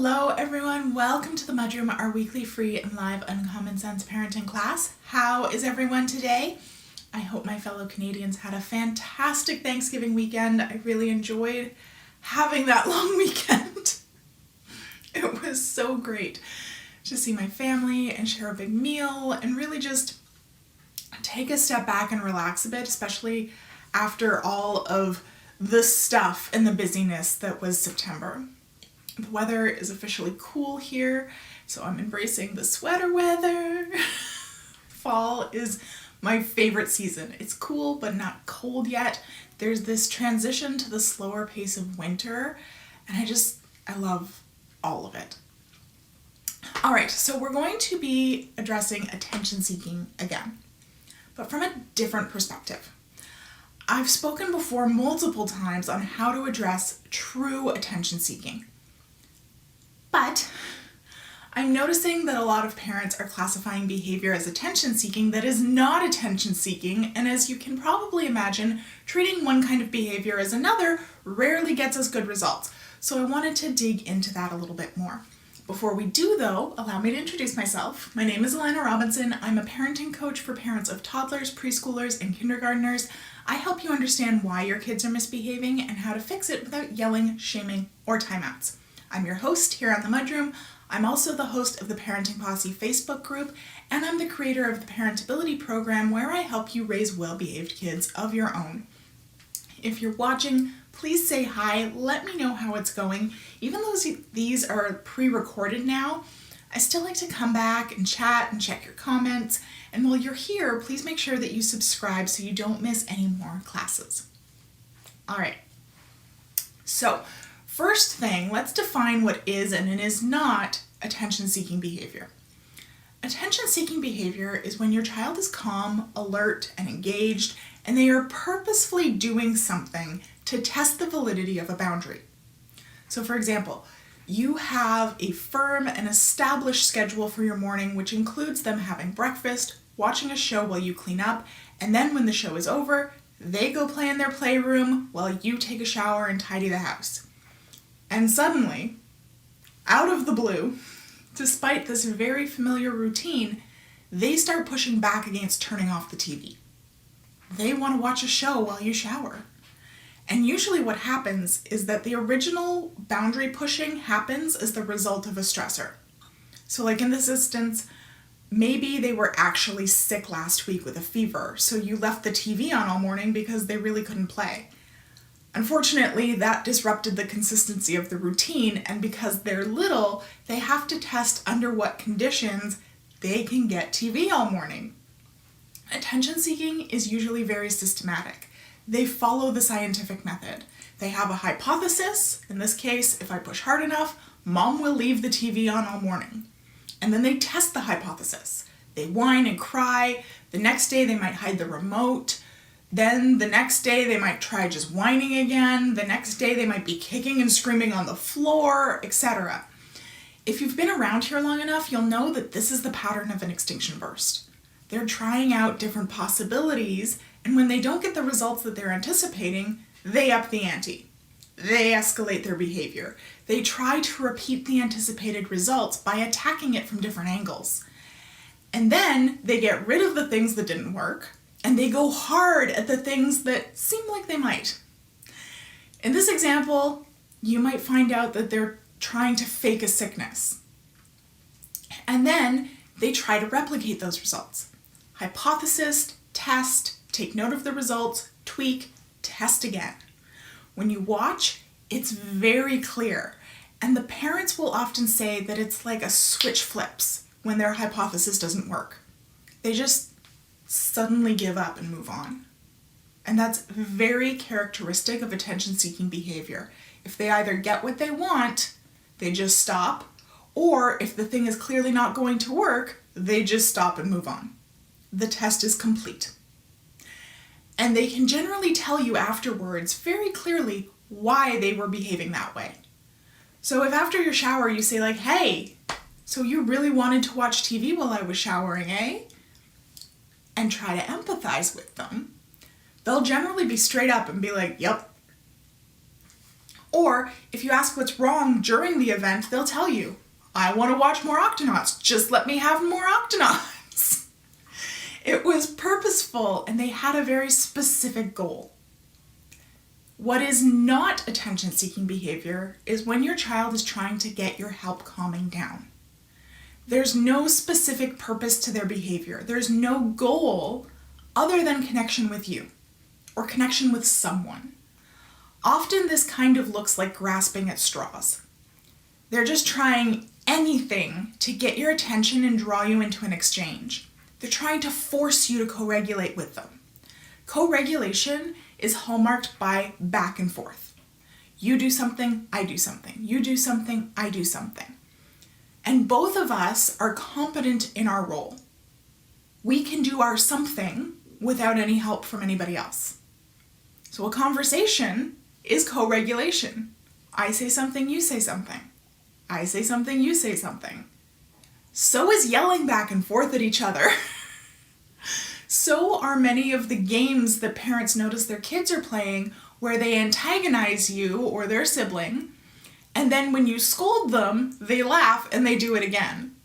Hello everyone, welcome to the MudRoom, our weekly free and live Uncommon Sense parenting class. How is everyone today? I hope my fellow Canadians had a fantastic Thanksgiving weekend. I really enjoyed having that long weekend. It was so great to see my family and share a big meal and really just take a step back and relax a bit, especially after all of the stuff and the busyness that was September. The weather is officially cool here, so I'm embracing the sweater weather. Fall is my favorite season. It's cool, but not cold yet. There's this transition to the slower pace of winter, and I love all of it. All right, so we're going to be addressing attention seeking again, but from a different perspective. I've spoken before multiple times on how to address true attention seeking. But I'm noticing that a lot of parents are classifying behavior as attention seeking that is not attention seeking, and as you can probably imagine, treating one kind of behavior as another rarely gets us good results. So I wanted to dig into that a little bit more. Before we do though, allow me to introduce myself. My name is Allana Robinson. I'm a parenting coach for parents of toddlers, preschoolers, and kindergartners. I help you understand why your kids are misbehaving and how to fix it without yelling, shaming, or timeouts. I'm your host here on the MudRoom. I'm also the host of the Parenting Posse Facebook group, and I'm the creator of the Parentability program where I help you raise well-behaved kids of your own. If you're watching, please say hi, let me know how it's going. Even though these are pre-recorded now, I still like to come back and chat and check your comments. And while you're here, please make sure that you subscribe so you don't miss any more classes. All right, so first thing, let's define what is and is not attention-seeking behavior. Attention-seeking behavior is when your child is calm, alert, and engaged, and they are purposefully doing something to test the validity of a boundary. So for example, you have a firm and established schedule for your morning, which includes them having breakfast, watching a show while you clean up, and then when the show is over, they go play in their playroom while you take a shower and tidy the house. And suddenly, out of the blue, despite this very familiar routine, they start pushing back against turning off the TV. They want to watch a show while you shower. And usually what happens is that the original boundary pushing happens as the result of a stressor. So like in this instance, maybe they were actually sick last week with a fever, so you left the TV on all morning because they really couldn't play. Unfortunately, that disrupted the consistency of the routine, and because they're little, they have to test under what conditions they can get TV all morning. Attention seeking is usually very systematic. They follow the scientific method. They have a hypothesis. In this case, if I push hard enough, mom will leave the TV on all morning. And then they test the hypothesis. They whine and cry. The next day they might hide the remote. Then the next day they might try just whining again. The next day they might be kicking and screaming on the floor, etc. If you've been around here long enough, you'll know that this is the pattern of an extinction burst. They're trying out different possibilities, and when they don't get the results that they're anticipating, they up the ante. They escalate their behavior. They try to repeat the anticipated results by attacking it from different angles. And then they get rid of the things that didn't work, and they go hard at the things that seem like they might. In this example, you might find out that they're trying to fake a sickness. And then they try to replicate those results. Hypothesis, test, take note of the results, tweak, test again. When you watch, it's very clear, and the parents will often say that it's like a switch flips when their hypothesis doesn't work. They just suddenly give up and move on. And that's very characteristic of attention-seeking behavior. If they either get what they want, they just stop, or if the thing is clearly not going to work, they just stop and move on. The test is complete. And they can generally tell you afterwards very clearly why they were behaving that way. So if after your shower you say like, hey, so you really wanted to watch TV while I was showering, eh? And try to empathize with them, they'll generally be straight up and be like, yep. Or if you ask what's wrong during the event, they'll tell you, I want to watch more Octonauts. Just let me have more Octonauts. It was purposeful and they had a very specific goal. What is not attention-seeking behavior is when your child is trying to get your help calming down. There's no specific purpose to their behavior. There's no goal other than connection with you or connection with someone. Often this kind of looks like grasping at straws. They're just trying anything to get your attention and draw you into an exchange. They're trying to force you to co-regulate with them. Co-regulation is hallmarked by back and forth. You do something, I do something. You do something, I do something. And both of us are competent in our role. We can do our something without any help from anybody else. So a conversation is co-regulation. I say something, you say something. I say something, you say something. So is yelling back and forth at each other. So are many of the games that parents notice their kids are playing where they antagonize you or their sibling, and then when you scold them, they laugh and they do it again,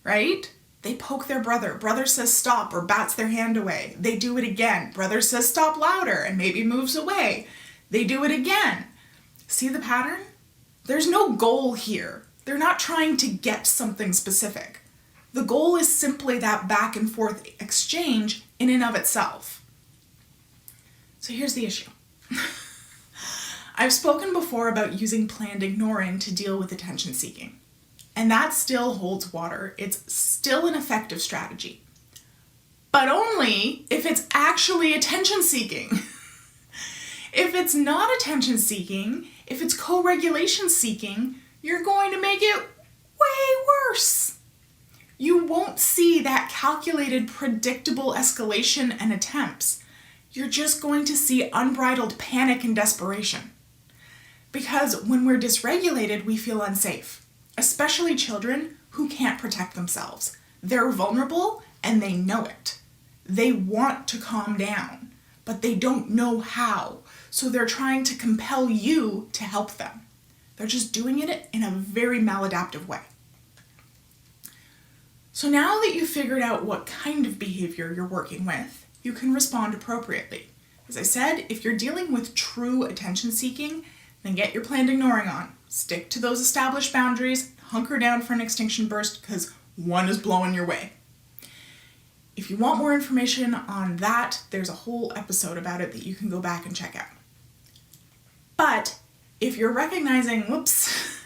right? They poke their brother. Brother says stop or bats their hand away. They do it again. Brother says stop louder and maybe moves away. They do it again. See the pattern? There's no goal here. They're not trying to get something specific. The goal is simply that back and forth exchange in and of itself. So here's the issue. I've spoken before about using planned ignoring to deal with attention seeking, and that still holds water. It's still an effective strategy, but only if it's actually attention seeking. If it's not attention seeking, if it's co-regulation seeking, you're going to make it way worse. You won't see that calculated, predictable escalation and attempts. You're just going to see unbridled panic and desperation. Because when we're dysregulated, we feel unsafe, especially children who can't protect themselves. They're vulnerable and they know it. They want to calm down, but they don't know how. So they're trying to compel you to help them. They're just doing it in a very maladaptive way. So now that you've figured out what kind of behavior you're working with, you can respond appropriately. As I said, if you're dealing with true attention seeking, then get your planned ignoring on. Stick to those established boundaries, hunker down for an extinction burst because one is blowing your way. If you want more information on that, there's a whole episode about it that you can go back and check out. But if you're recognizing, whoops,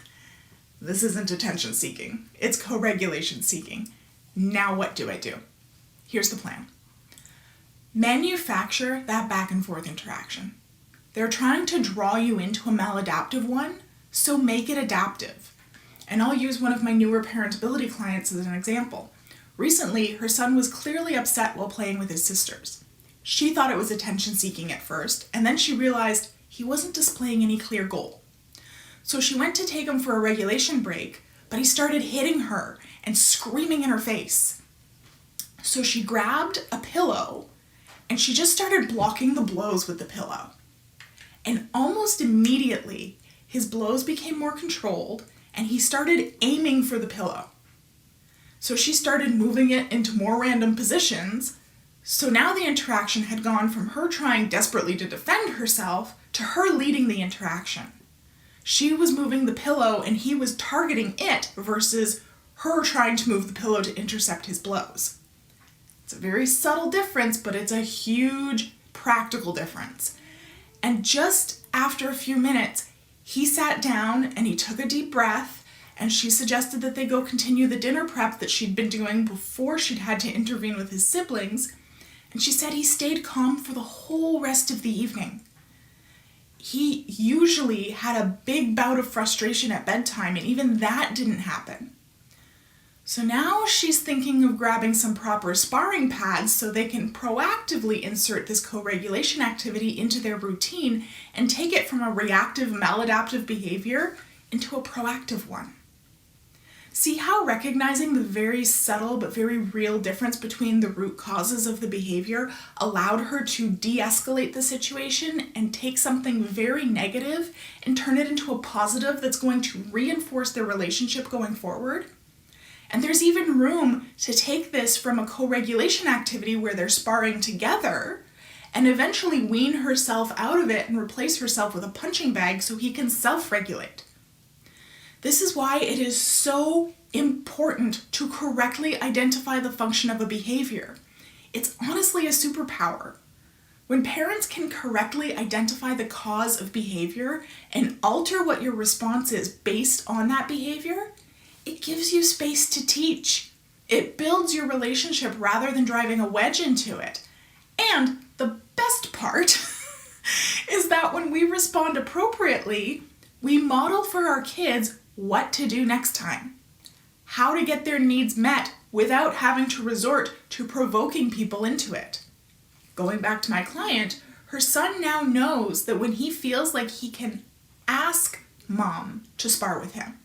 this isn't attention seeking, it's co-regulation seeking, now what do I do? Here's the plan. Manufacture that back and forth interaction. They're trying to draw you into a maladaptive one, so make it adaptive. And I'll use one of my newer parentability clients as an example. Recently, her son was clearly upset while playing with his sisters. She thought it was attention seeking at first, and then she realized he wasn't displaying any clear goal. So she went to take him for a regulation break, but he started hitting her and screaming in her face. So she grabbed a pillow and she just started blocking the blows with the pillow. And almost immediately, his blows became more controlled and he started aiming for the pillow. So she started moving it into more random positions. So now the interaction had gone from her trying desperately to defend herself to her leading the interaction. She was moving the pillow and he was targeting it versus her trying to move the pillow to intercept his blows. It's a very subtle difference, but it's a huge practical difference. And just after a few minutes, he sat down and he took a deep breath, and she suggested that they go continue the dinner prep that she'd been doing before she'd had to intervene with his siblings. And she said he stayed calm for the whole rest of the evening. He usually had a big bout of frustration at bedtime, and even that didn't happen. So now she's thinking of grabbing some proper sparring pads so they can proactively insert this co-regulation activity into their routine and take it from a reactive, maladaptive behavior into a proactive one. See how recognizing the very subtle but very real difference between the root causes of the behavior allowed her to de-escalate the situation and take something very negative and turn it into a positive that's going to reinforce their relationship going forward? And there's even room to take this from a co-regulation activity where they're sparring together and eventually wean herself out of it and replace herself with a punching bag so he can self-regulate. This is why it is so important to correctly identify the function of a behavior. It's honestly a superpower. When parents can correctly identify the cause of behavior and alter what your response is based on that behavior, it gives you space to teach. It builds your relationship rather than driving a wedge into it. And the best part is that when we respond appropriately, we model for our kids what to do next time, how to get their needs met without having to resort to provoking people into it. Going back to my client, her son now knows that when he feels like he can ask mom to spar with him,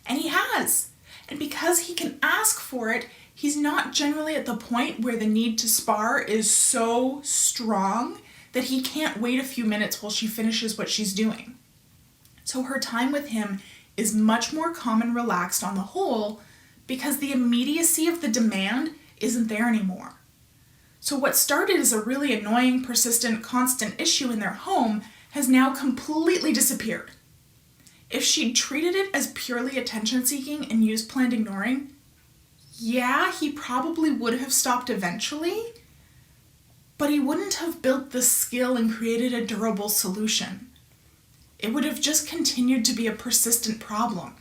and he has. And because he can ask for it, he's not generally at the point where the need to spar is so strong that he can't wait a few minutes while she finishes what she's doing. So her time with him is much more calm and relaxed on the whole because the immediacy of the demand isn't there anymore. So what started as a really annoying, persistent, constant issue in their home has now completely disappeared. If she'd treated it as purely attention-seeking and use-planned ignoring, yeah, he probably would have stopped eventually, but he wouldn't have built the skill and created a durable solution. It would have just continued to be a persistent problem.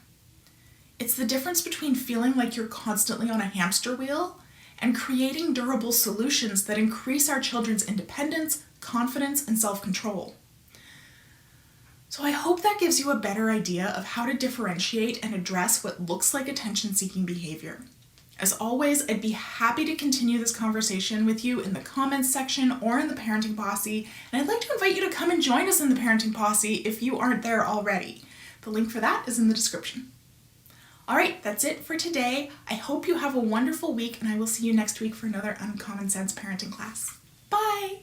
It's the difference between feeling like you're constantly on a hamster wheel and creating durable solutions that increase our children's independence, confidence, and self-control. So I hope that gives you a better idea of how to differentiate and address what looks like attention-seeking behavior. As always, I'd be happy to continue this conversation with you in the comments section or in the Parenting Posse, and I'd like to invite you to come and join us in the Parenting Posse if you aren't there already. The link for that is in the description. All right, that's it for today. I hope you have a wonderful week, and I will see you next week for another Uncommon Sense parenting class. Bye!